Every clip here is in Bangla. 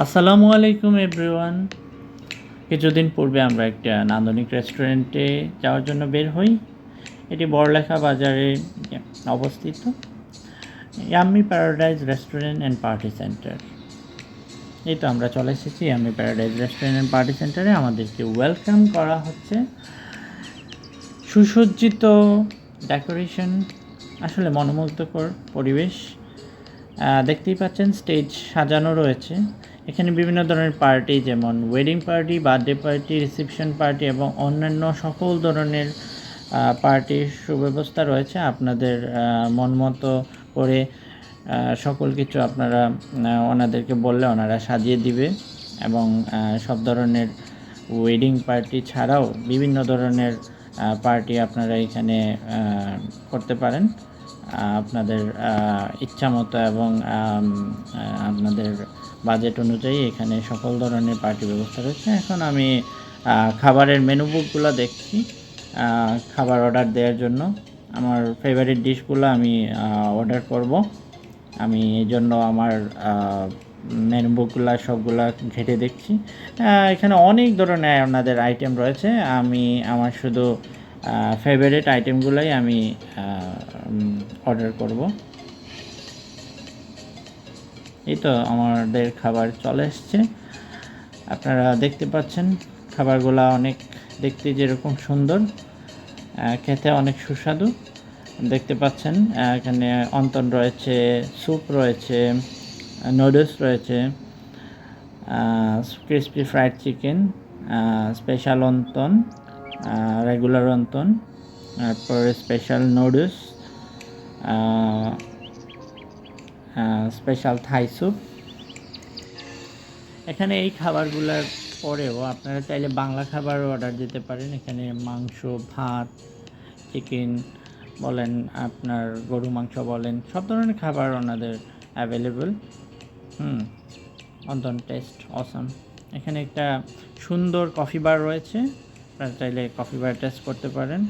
আসসালামু আলাইকুম এভরিওয়ান। কিছুদিন পূর্বে আমরা একটা নান্দনিক রেস্টুরেন্টে যাওয়ার জন্য বের হই। এটি বড়লেখা বাজারে অবস্থিত yummy paradise restaurant and party centre. এই তো আমরা চলে এসেছি yummy paradise restaurant and party সেন্টারে। আমাদেরকে ওয়েলকাম করা হচ্ছে। সুসজ্জিত ডেকোরেশন, আসলে মনোমুগ্ধকর পরিবেশ। দেখতেই পাচ্ছেন স্টেজ সাজানো রয়েছে। এখানে বিভিন্ন ধরনের পার্টি, যেমন wedding party, birthday party, reception party এবং অন্যান্য সকল ধরনের পার্টির সুব্যবস্থা রয়েছে। আপনাদের মন মতো করে সকল কিছু আপনারা ওনাদেরকে বললে ওনারা সাজিয়ে দিবে। এবং সব ধরনের ওয়েডিং পার্টি ছাড়াও বিভিন্ন ধরনের পার্টি আপনারা এখানে করতে পারেন আপনাদের ইচ্ছা মতো এবং আপনাদের বাজেট অনুযায়ী। এখানে সকল ধরনের পার্টি ব্যবস্থা রয়েছে। এখন আমি খাবারের মেনু বুকগুলো দেখছি খাবার অর্ডার দেওয়ার জন্য। আমার ফেভারিট ডিশগুলো আমি অর্ডার করব। আমি এই জন্য আমার মেনু বুকগুলো সবগুলা ঘেটে দেখছি। এখানে অনেক ধরনের আপনাদের আইটেম রয়েছে। আমি আমার শুধু ফেভারিট আইটেমগুলোই আমি অর্ডার করব। এই তো আমাদের খাবার চলে এসছে, আপনারা দেখতে পাচ্ছেন। খাবারগুলো অনেক দেখতে যেরকম সুন্দর, খেতে অনেক সুস্বাদু। দেখতে পাচ্ছেন এখানে অন্তন রয়েছে, স্যুপ রয়েছে, নুডলস রয়েছে, crispy fried chicken, special wonton, regular wonton, তারপরে special noodles, special Thai soup. এখানে এই খাবারগুলোর পরেও আপনারা চাইলে বাংলা খাবারও অর্ডার দিতে পারেন। এখানে মাংস, ভাত, চিকেন বলেন, আপনার গরু মাংস বলেন, সব ধরনের খাবার ওনাদের অ্যাভেলেবল। Wonton test awesome. এখানে একটা সুন্দর কফি বার রয়েছে, আপনারা চাইলে কফি বার টেস্ট করতে পারেন।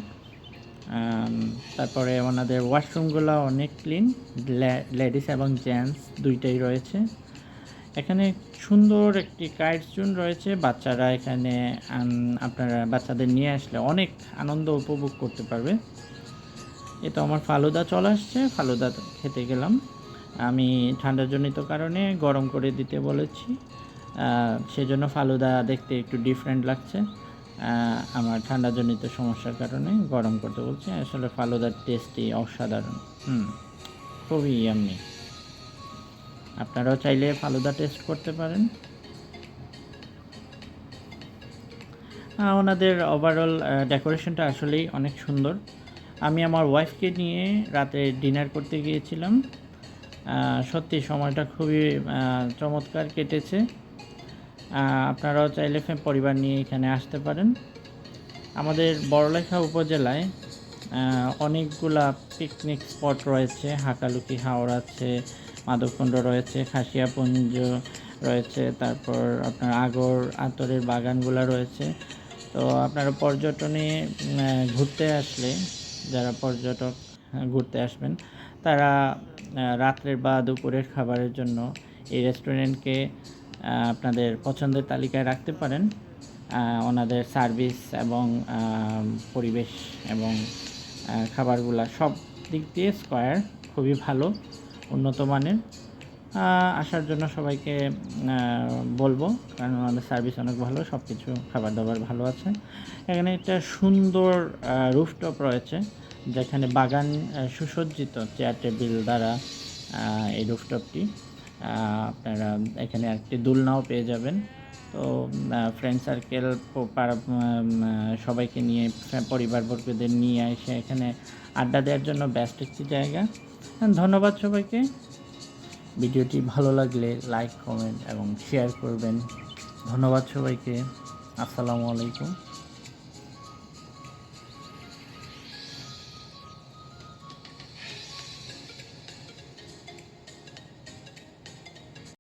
তারপরে ওনাদের ওয়াশরুমগুলো অনেক ক্লিন, লেডিস এবং জেন্টস দুইটাই রয়েছে। এখানে সুন্দর একটি কাইটস জোন রয়েছে। বাচ্চারা এখানে আপনারা বাচ্চাদের নিয়ে আসলে অনেক আনন্দ উপভোগ করতে পারবে। এ তো আমার ফালুদা চলে আসছে, ফালুদা খেতে গেলাম। আমি ঠান্ডাজনিত কারণে গরম করে দিতে বলেছি, সেজন্য ফালুদা দেখতে একটু ডিফারেন্ট লাগছে। আমার ঠান্ডাজনিত সমস্যার কারণে গরম করতে বলছি। আসলে ফালুদার টেস্টই অসাধারণ, খুবই ইয়াম্মি। আপনারাও চাইলে ফালুদা টেস্ট করতে পারেন। ওনাদের ওভারঅল ডেকোরেশনটা আসলেই অনেক সুন্দর। আমি আমার ওয়াইফকে নিয়ে রাতে ডিনার করতে গিয়েছিলাম। সত্যি সময়টা খুবই চমৎকার কেটেছে। আপনারাও চাইলে পরিবার নিয়ে এখানে আসতে পারেন। আমাদের বড়লেখা উপজেলায় অনেকগুলা পিকনিক স্পট রয়েছে। হাকালুকি হাওর আছে, মাধবকুণ্ড রয়েছে, খাসিয়াপুঞ্জ রয়েছে, তারপর আপনার আগর আতরের বাগানগুলো রয়েছে। তো আপনারা পর্যটনে ঘুরতে আসলে, যারা পর্যটক ঘুরতে আসবেন, তারা রাত্রের বা দুপুরের খাবারের জন্য এই রেস্টুরেন্টকে আপনাদের পছন্দের তালিকায় রাখতে পারেন। ওনাদের সার্ভিস এবং পরিবেশ এবং খাবারগুলো সব দিক দিয়ে স্কয়ার খুবই ভালো, উন্নত মানের। আসার জন্য সবাইকে বলবো, কারণ ওনাদের সার্ভিস অনেক ভালো, সব কিছু খাবার দাবার ভালো আছে। এখানে একটা সুন্দর রুফটপ রয়েছে, যেখানে বাগান সুসজ্জিত চেয়ার টেবিল দ্বারা এই রুফটপটি। আপনারা এখানে একটি দোলনাও পেয়ে যাবেন। তো ফ্রেন্ড সার্কেল সবাইকে নিয়ে, পরিবারবর্গদের নিয়ে এসে এখানে আড্ডা দেওয়ার জন্য বেস্ট একটি জায়গা। ধন্যবাদ সবাইকে। ভিডিওটি ভালো লাগলে লাইক, কমেন্ট এবং শেয়ার করবেন। ধন্যবাদ সবাইকে। আসসালামু আলাইকুম।